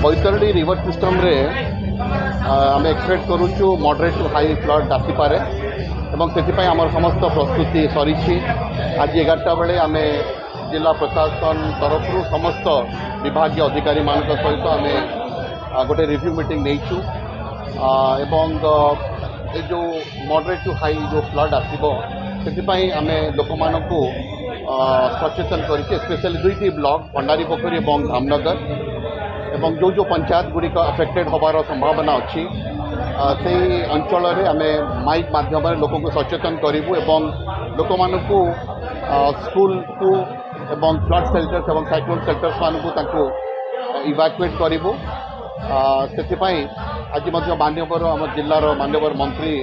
Baitarani river system रे आम expect करुचु मॉडरेट टू हाई फ्लड आसीपे और आम समस्त प्रस्तुति सरी आज 11टा बेले आम जिला प्रशासन तरफ समस्त विभाग अधिकारी मान सहित आम गोटे रिव्यू मीटिंग नहीं एवं जो मॉडरेट टू हाई जो फ्लड आसो से आम लोक मानू सचेतन करके स्पेशली दुईटी ब्लॉक भंडारी पोखरी और धामनगर एवं जो जो पंचायत गुड़िक अफेक्टेड होबार संभावना अच्छी से अंचल आम माइक माध्यम लोक को सचेतन करूँ एवं लोक मानू स्कूल को एवं फ्लड सेल्टर्स एवं साइक्लोन सेल्टर्स मानू इवाक्युएट करूँ से आज मान्यवर आम जिलार मान्यवर मंत्री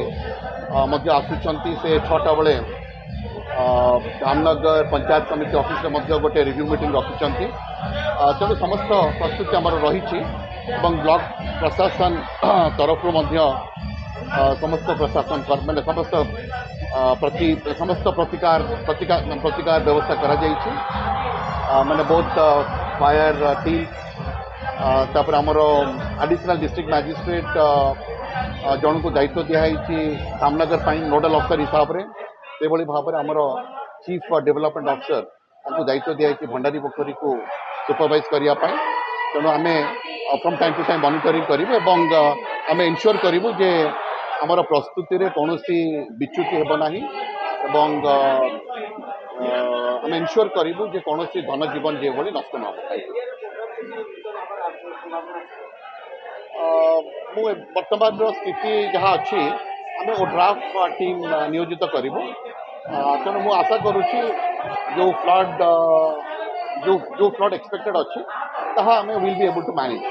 आसुंच से 6टा बेले धामनगर पंचायत समिति ऑफिस में गोटे रिव्यू मीटिंग रखिंट तेणु समस्त प्रस्तुति आमर रही ब्लॉक प्रशासन तरफ समस्त प्रशासन मैंने समस्त प्रतिकार व्यवस्था करा माने बहुत फायर टीम तापर आमर एडिशनल डिस्ट्रिक्ट मैजिस्ट्रेट जन को दायित्व दिखाई धामनगर नोडल अफिसर हिसाब से से भाव में आमर चीफ डेवलपमेंट अफिसर को दायित्व दिखाई भंडारी पोखरी को सुपरवाइज करने तेणु um from time to time monitoring करूँ आम इनश्योर करूँ जे आमर प्रस्तुति रे कौन विच्युति हेबना एवं आम इनश्योर करूँ जे कौन धन जीवन जो भाई नष्ट न हो बर्तमान स्थिति जहाँ अच्छी आम ड्राफ्ट टीम नियोजित करूँ तेणु मुझे आशा करुच्ची जो फ्लड जो फ्लड एक्सपेक्टेड अच्छी ताहा um will be able to manage.